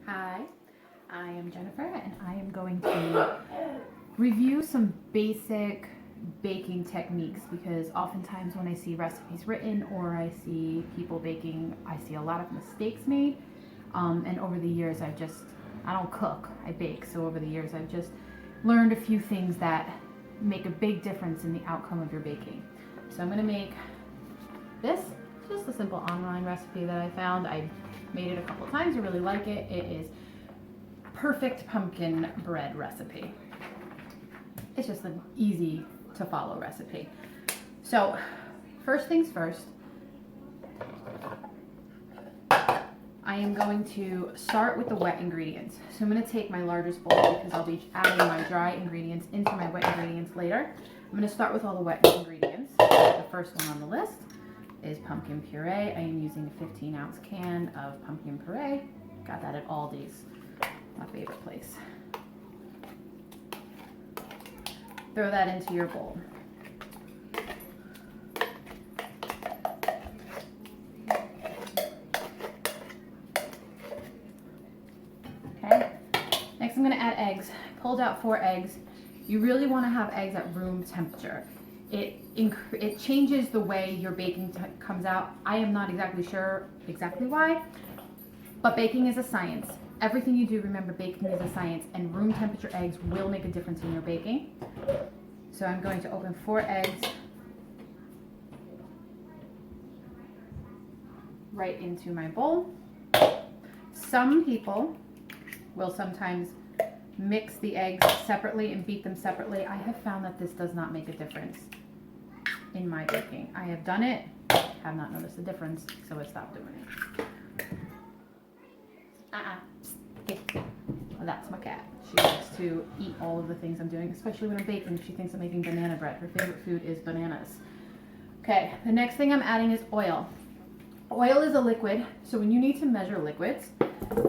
Hi, I am Jennifer and I am going to review some basic baking techniques because oftentimes when I see recipes written or I see people baking, I see a lot of mistakes made. And over the years, I don't cook, I bake. So over the years, I've just learned a few things that make a big difference in the outcome of your baking. So I'm going to make this, just a simple online recipe that I found. I made it a couple times, I really like it. It is perfect pumpkin bread recipe. It's just an easy to follow recipe. So first things first, I am going to start with the wet ingredients. So I'm going to take my largest bowl because I'll be adding my dry ingredients into my wet ingredients later. I'm going to start with all the wet ingredients. The first one on the list is pumpkin puree. I am using a 15-ounce can of pumpkin puree. Got that at Aldi's, my favorite place. Throw that into your bowl. Okay, next I'm going to add eggs. I pulled out 4 eggs. You really want to have eggs at room temperature. It changes the way your baking comes out. I am not exactly sure exactly why, but baking is a science. Everything you do, remember, baking is a science, and room temperature eggs will make a difference in your baking. So I'm going to open 4 eggs right into my bowl. Some people will sometimes mix the eggs separately and beat them separately. I have found that this does not make a difference in my baking. I have done it, have not noticed a difference, so I stopped doing it. Well, that's my cat. She likes to eat all of the things I'm doing, especially when I'm baking. She thinks I'm making banana bread. Her favorite food is bananas. Okay, the next thing I'm adding is oil. Oil is a liquid, so when you need to measure liquids,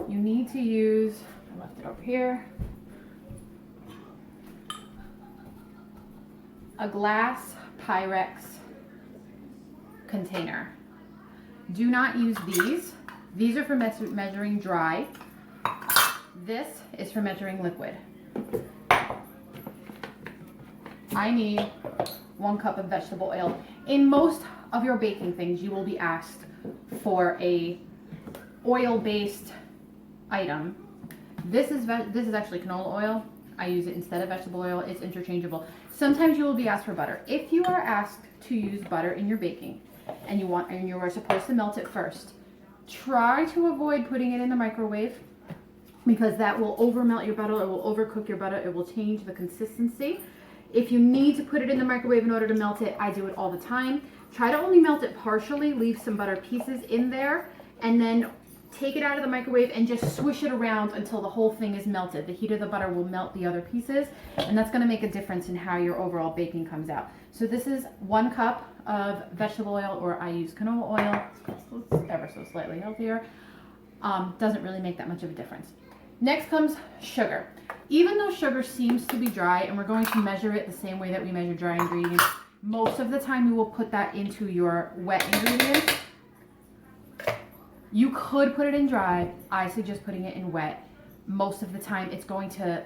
you need to use, I left it over here, a glass Pyrex container. Do not use these. These are for measuring dry. This is for measuring liquid. I need 1 cup of vegetable oil. In most of your baking things, you will be asked for a oil-based item. This is actually canola oil. I use it instead of vegetable oil. It's interchangeable. Sometimes you will be asked for butter. If you are asked to use butter in your baking and you are supposed to melt it first, try to avoid putting it in the microwave because that will over melt your butter, it will overcook your butter, it will change the consistency. If you need to put it in the microwave in order to melt it, I do it all the time. Try to only melt it partially, leave some butter pieces in there, and then take it out of the microwave and just swish it around until the whole thing is melted. The heat of the butter will melt the other pieces, and that's going to make a difference in how your overall baking comes out. So this is 1 cup of vegetable oil, or I use canola oil. It's ever so slightly healthier. Doesn't really make that much of a difference. Next comes sugar. Even though sugar seems to be dry, and we're going to measure it the same way that we measure dry ingredients, most of the time we will put that into your wet ingredients. You could put it in dry. I suggest putting it in wet. Most of the time it's going to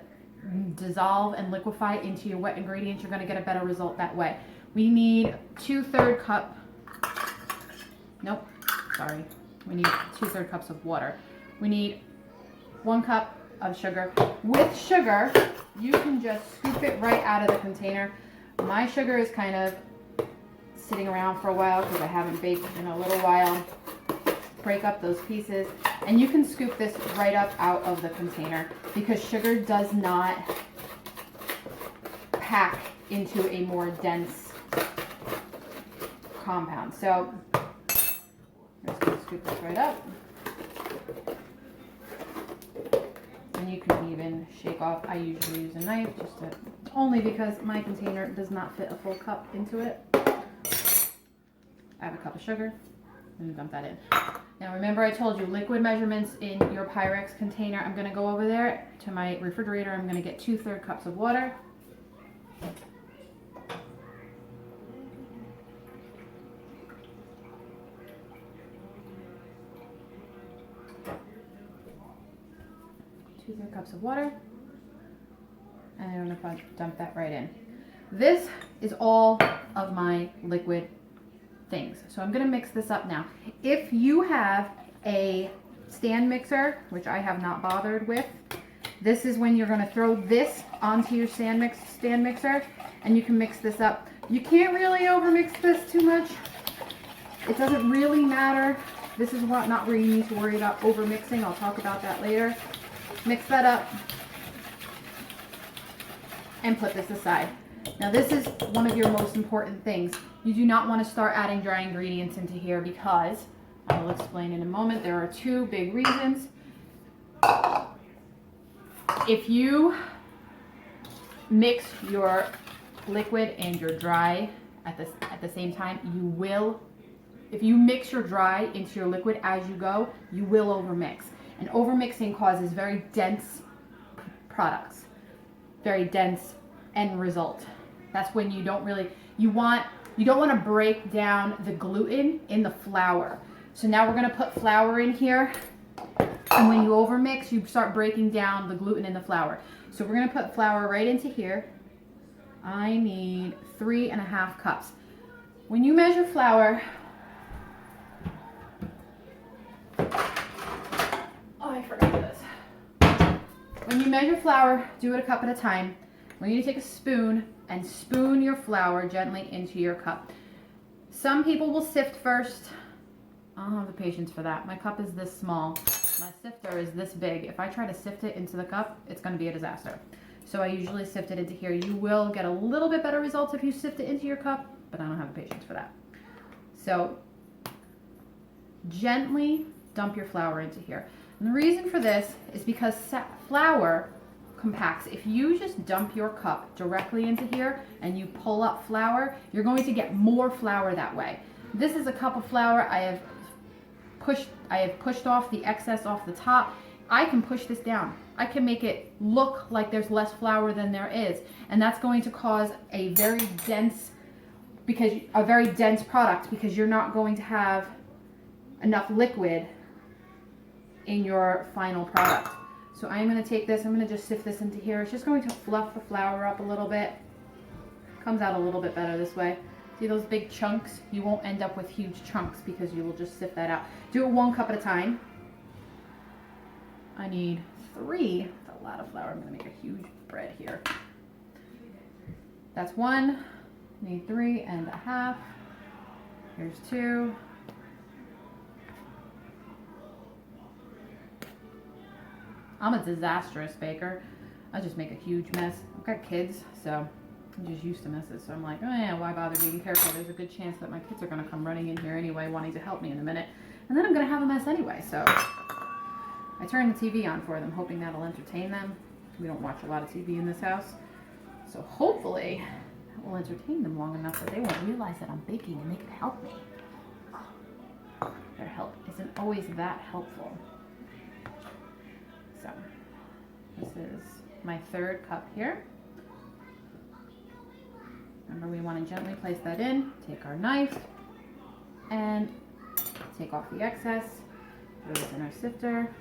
dissolve and liquefy into your wet ingredients. You're going to get a better result that way. We need 2/3 cup. Nope, sorry. We need 2/3 cups of water. We need 1 cup of sugar. With sugar, you can just scoop it right out of the container. My sugar is kind of sitting around for a while because I haven't baked in a little while. Break up those pieces, and you can scoop this right up out of the container because sugar does not pack into a more dense compound. So I'm just going to scoop this right up. And you can even shake off. I usually use a knife only because my container does not fit a full cup into it. I have a cup of sugar. And dump that in. Now remember I told you liquid measurements in your Pyrex container. I'm going to go over there to my refrigerator. I'm going to get 2/3 cups of water. 3 cups of water. And I'm going to dump that right in. This is all of my liquid things. So I'm going to mix this up now. If you have a stand mixer, which I have not bothered with, this is when you're going to throw this onto your stand mixer, and you can mix this up. You can't really overmix this too much. It doesn't really matter. This is not where you need to worry about overmixing. I'll talk about that later. Mix that up and put this aside. Now this is one of your most important things. You do not want to start adding dry ingredients into here because, I will explain in a moment, there are 2 big reasons. If you mix your liquid and your dry at the same time, you will, if you mix your dry into your liquid as you go, you will overmix. And overmixing causes very dense products, very dense end result. That's when you don't really, you don't want to break down the gluten in the flour. So now we're going to put flour in here. And when you overmix, you start breaking down the gluten in the flour. So we're going to put flour right into here. I need 3.5 cups. When you measure flour, oh, I forgot this. When you measure flour, do it a cup at a time. We need to take a spoon and spoon your flour gently into your cup. Some people will sift first. I don't have the patience for that. My cup is this small. My sifter is this big. If I try to sift it into the cup, it's going to be a disaster. So I usually sift it into here. You will get a little bit better results if you sift it into your cup, but I don't have the patience for that. So gently dump your flour into here. And the reason for this is because flour compacts. If you just dump your cup directly into here and you pull up flour, you're going to get more flour that way. This is a cup of flour. I have pushed off the excess off the top. I can push this down. I can make it look like there's less flour than there is, and that's going to cause a very dense product because you're not going to have enough liquid in your final product. So I'm going to take this, I'm going to just sift this into here. It's just going to fluff the flour up a little bit. Comes out a little bit better this way. See those big chunks? You won't end up with huge chunks because you will just sift that out. Do it 1 cup at a time. I need 3. That's a lot of flour. I'm going to make a huge bread here. That's 1. I need 3.5. Here's 2. I'm a disastrous baker. I just make a huge mess. I've got kids, so I'm just used to messes. So I'm like, oh yeah, why bother being careful? There's a good chance that my kids are going to come running in here anyway, wanting to help me in a minute. And then I'm going to have a mess anyway. So I turn the TV on for them, hoping that'll entertain them. We don't watch a lot of TV in this house. So hopefully that will entertain them long enough that they won't realize that I'm baking and they can help me. Their help isn't always that helpful. So this is my 3rd cup here. Remember, we want to gently place that in, take our knife, and take off the excess, put it in our sifter.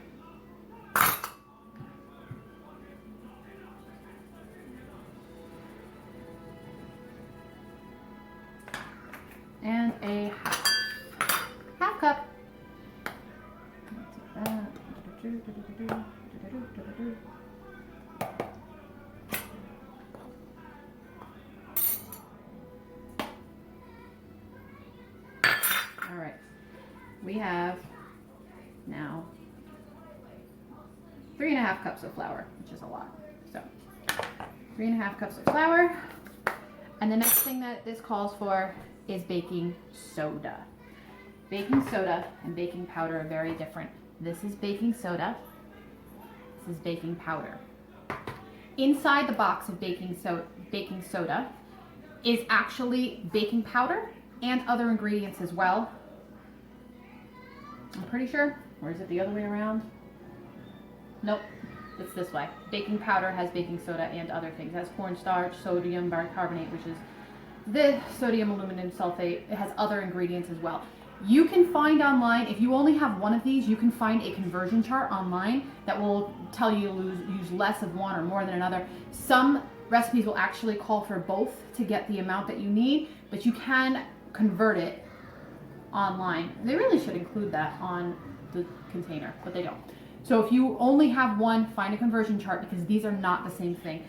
And a half cup. All right, we have now 3.5 cups of flour, which is a lot. So 3.5 cups of flour. And the next thing that this calls for is baking soda. Baking soda and baking powder are very different. This is baking soda. This is baking powder. Inside the box of baking soda is actually baking powder and other ingredients as well. I'm pretty sure. Or is it the other way around? Nope, it's this way. Baking powder has baking soda and other things. It has cornstarch, sodium bicarbonate, which is the sodium aluminum sulfate. It has other ingredients as well. You can find online, if you only have one of these, you can find a conversion chart online that will tell you to use less of one or more than another. Some recipes will actually call for both to get the amount that you need, but you can convert it online. They really should include that on the container, but they don't. So if you only have one, find a conversion chart because these are not the same thing.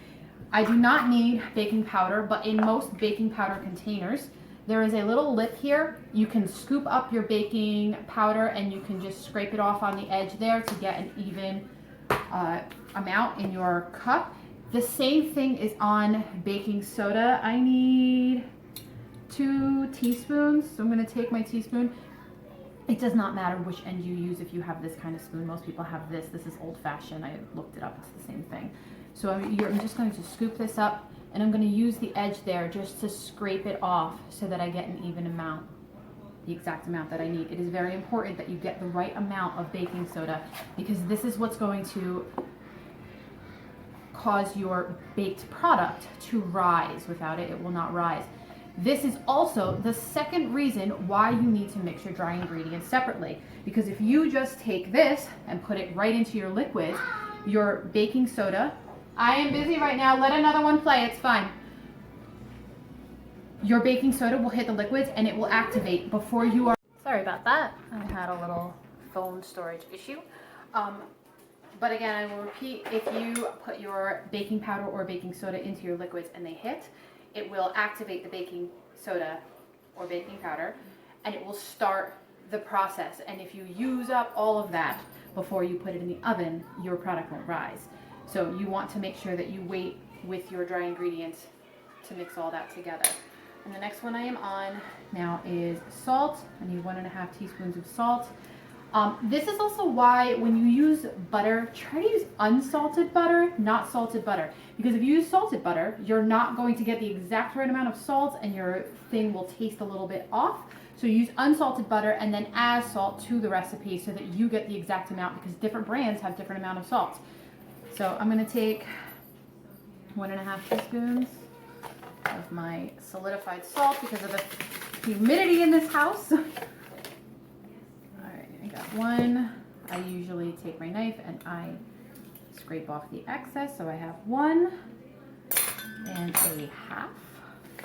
I do not need baking powder, but in most baking powder containers, there is a little lip here. You can scoop up your baking powder and you can just scrape it off on the edge there to get an even amount in your cup. The same thing is on baking soda. I need 2 teaspoons. So I'm gonna take my teaspoon. It does not matter which end you use if you have this kind of spoon. Most people have this. This is old fashioned. I looked it up, it's the same thing. So I'm just going to scoop this up and I'm going to use the edge there just to scrape it off so that I get an even amount, the exact amount that I need. It is very important that you get the right amount of baking soda because this is what's going to cause your baked product to rise. Without it, it will not rise. This is also the second reason why you need to mix your dry ingredients separately. Because if you just take this and put it right into your liquid, your baking soda, I am busy right now, let another one play, it's fine. Your baking soda will hit the liquids and it will activate before you are... Sorry about that, I had a little phone storage issue. But again, I will repeat, if you put your baking powder or baking soda into your liquids and they hit, it will activate the baking soda or baking powder and it will start the process. And if you use up all of that before you put it in the oven, your product won't rise. So you want to make sure that you wait with your dry ingredients to mix all that together. And the next one I am on now is salt. I need 1.5 teaspoons of salt. This is also why when you use butter, try to use unsalted butter, not salted butter. Because if you use salted butter, you're not going to get the exact right amount of salt and your thing will taste a little bit off. So use unsalted butter and then add salt to the recipe so that you get the exact amount because different brands have different amount of salt. So I'm going to take 1.5 teaspoons of my solidified salt because of the humidity in this house. I got one. I usually take my knife and I scrape off the excess, so I have 1.5.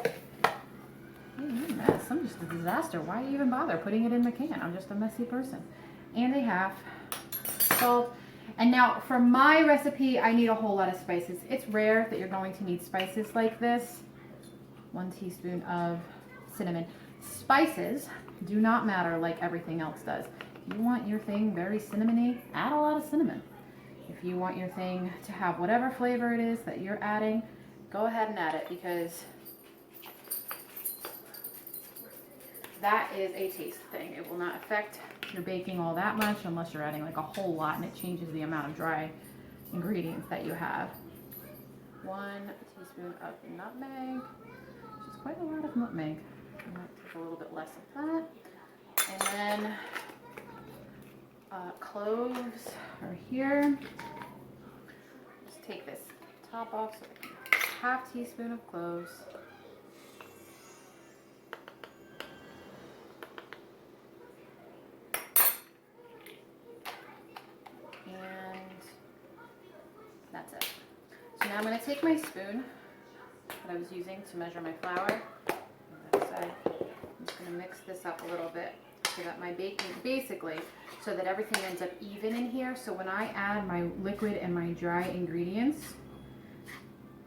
Hey, you're a mess. I'm just a disaster. Why even bother putting it in the can? I'm just a messy person. 1.5 salt. And now for my recipe, I need a whole lot of spices. It's rare that you're going to need spices like this. 1 teaspoon of cinnamon. Spices do not matter like everything else does. If you want your thing very cinnamony, add a lot of cinnamon. If you want your thing to have whatever flavor it is that you're adding, go ahead and add it because that is a taste thing. It will not affect your baking all that much unless you're adding like a whole lot and it changes the amount of dry ingredients that you have. 1 teaspoon of nutmeg, which is quite a lot of nutmeg. I might take a little bit less of that. And then cloves are here. Just take this top off so I can 1/2 teaspoon of cloves. And that's it. So now I'm going to take my spoon that I was using to measure my flour. I'm just going to mix this up a little bit so that my baking, basically, so that everything ends up even in here. So when I add my liquid and my dry ingredients,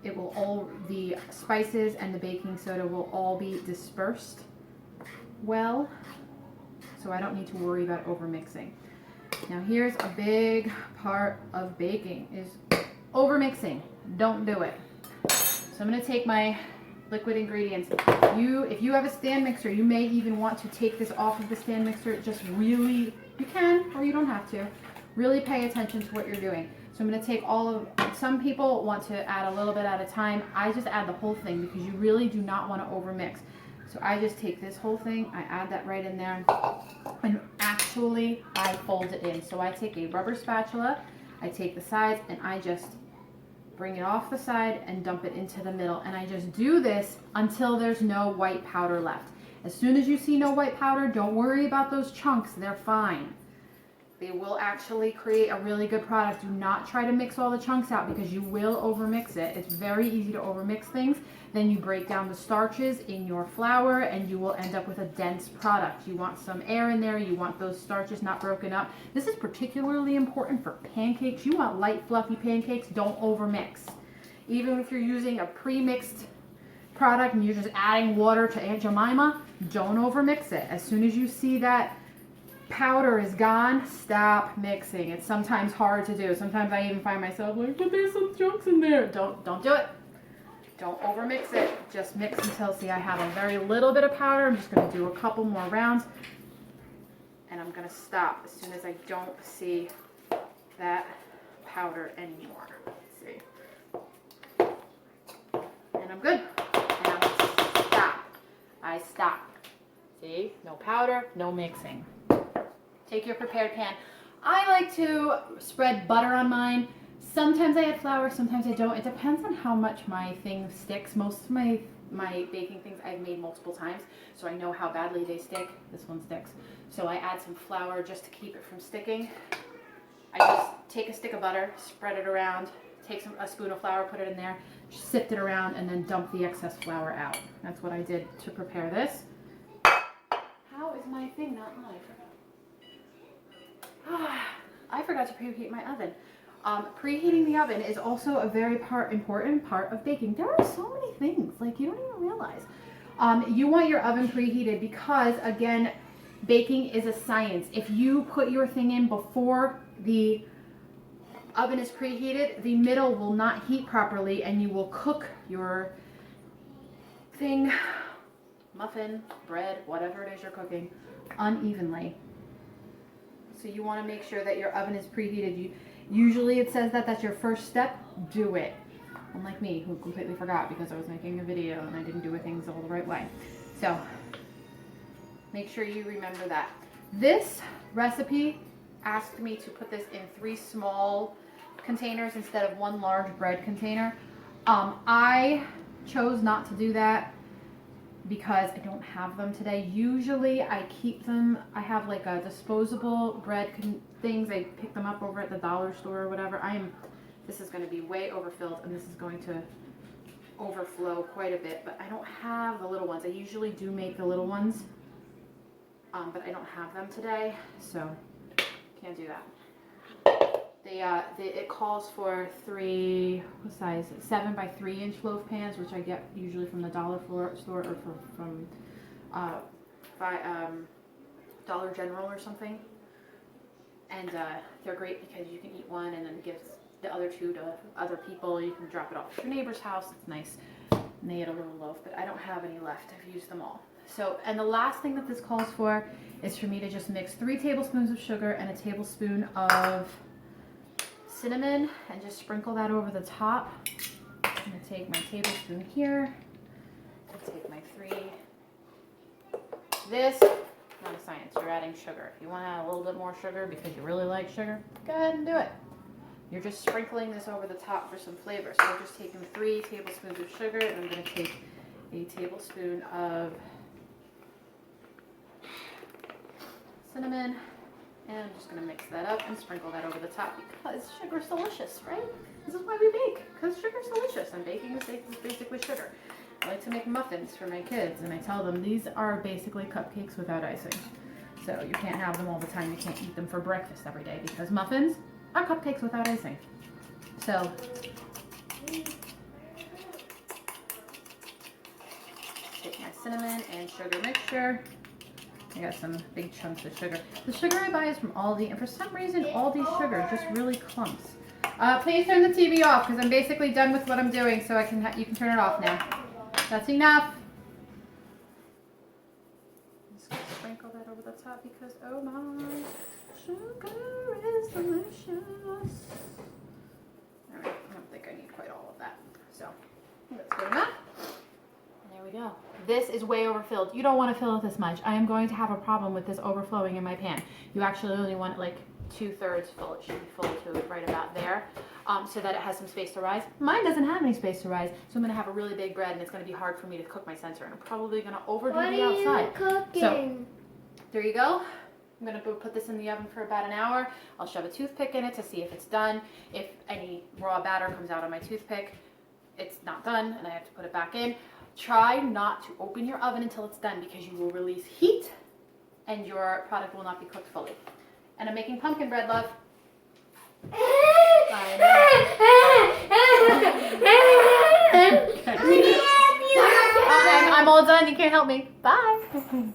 it will all, the spices and the baking soda will all be dispersed well. So I don't need to worry about over mixing. Now here's a big part of baking is over mixing. Don't do it. So I'm going to take my liquid ingredients. If you have a stand mixer, you may even want to take this off of the stand mixer. Just really, you can or you don't have to. Really pay attention to what you're doing. So I'm going to take all of, some people want to add a little bit at a time. I just add the whole thing because you really do not want to over mix. So I just take this whole thing, I add that right in there, and actually I fold it in. So I take a rubber spatula, I take the sides, and I just bring it off the side and dump it into the middle. And I just do this until there's no white powder left. As soon as you see no white powder, don't worry about those chunks. They're fine. They will actually create a really good product. Do not try to mix all the chunks out because you will overmix it. It's very easy to overmix things. Then you break down the starches in your flour and you will end up with a dense product. You want some air in there. You want those starches not broken up. This is particularly important for pancakes. You want light, fluffy pancakes. Don't overmix. Even if you're using a pre-mixed product and you're just adding water to Aunt Jemima, don't overmix it. As soon as you see that powder is gone, stop mixing. It's sometimes hard to do. Sometimes I even find myself like, but there's some chunks in there. Don't do it. Don't overmix it. Just mix until, see, I have a very little bit of powder. I'm just going to do a couple more rounds. And I'm going to stop as soon as I don't see that powder anymore. Let's see. And I'm good. And I'm going to stop. I stop. See? No powder, no mixing. Take your prepared pan. I like to spread butter on mine. Sometimes I add flour, sometimes I don't. It depends on how much my thing sticks. Most of my baking things I've made multiple times, so I know how badly they stick. This one sticks. So I add some flour just to keep it from sticking. I just take a stick of butter, spread it around, take a spoon of flour, put it in there, sift it around, and then dump the excess flour out. That's what I did to prepare this. How is my thing not live? I forgot to preheat my oven. Preheating the oven is also a very important part of baking. There are so many things, like you don't even realize. You want your oven preheated because, again, baking is a science. If you put your thing in before the oven is preheated, the middle will not heat properly and you will cook your thing, muffin, bread, whatever it is you're cooking, unevenly. So you want to make sure that your oven is preheated. Usually it says that that's your first step. Do it. Unlike me, who completely forgot because I was making a video and I didn't do things all the right way. So make sure you remember that. This recipe asked me to put this in 3 small containers instead of 1 large bread container. I chose not to do that because I don't have them today. Usually I keep them, I have like a disposable bread things. I pick them up over at the dollar store or whatever. This is going to be way overfilled and this is going to overflow quite a bit, but I don't have the little ones. I usually do make the little ones, but I don't have them today, so can't do that. It calls for 3, what size? 7 by 3 inch loaf pans, which I get usually from the dollar store or from Dollar General or something. And they're great because you can eat one and then give the other 2 to other people. You can drop it off at your neighbor's house. It's nice. And they eat a little loaf, but I don't have any left. I've used them all. So, and the last thing that this calls for is for me to just mix 3 tablespoons of sugar and a tablespoon of cinnamon and just sprinkle that over the top. I'm going to take my tablespoon here. I'll take my 3. This, not a science, you're adding sugar. If you want to add a little bit more sugar because you really like sugar, go ahead and do it. You're just sprinkling this over the top for some flavor. So I'm just taking 3 tablespoons of sugar and I'm going to take a tablespoon of cinnamon. And I'm just going to mix that up and sprinkle that over the top because sugar's delicious, right? This is why we bake, because sugar's delicious and baking is basically sugar. I like to make muffins for my kids and I tell them these are basically cupcakes without icing. So you can't have them all the time. You can't eat them for breakfast every day because muffins are cupcakes without icing. So take my cinnamon and sugar mixture. I got some big chunks of sugar. The sugar I buy is from Aldi, and for some reason, Aldi's sugar just really clumps. Please turn the TV off because I'm basically done with what I'm doing, so you can turn it off now. That's enough. I'm just gonna sprinkle that over the top because oh my, sugar is delicious. All right, I don't think I need quite all of that, so that's good enough. There we go. This is way overfilled. You don't want to fill it this much. I am going to have a problem with this overflowing in my pan. You actually only want it like 2/3 full. It should be full to right about there. so that it has some space to rise. Mine doesn't have any space to rise, so I'm gonna have a really big bread and it's gonna be hard for me to cook my center, and I'm probably gonna overdo the outside. What are you cooking? So, there you go. I'm gonna put this in the oven for about an hour. I'll shove a toothpick in it to see if it's done. If any raw batter comes out on my toothpick, it's not done and I have to put it back in. Try not to open your oven until it's done because you will release heat and your product will not be cooked fully. And I'm making pumpkin bread, love. I know. Okay, I'm all done. You can't help me. Bye.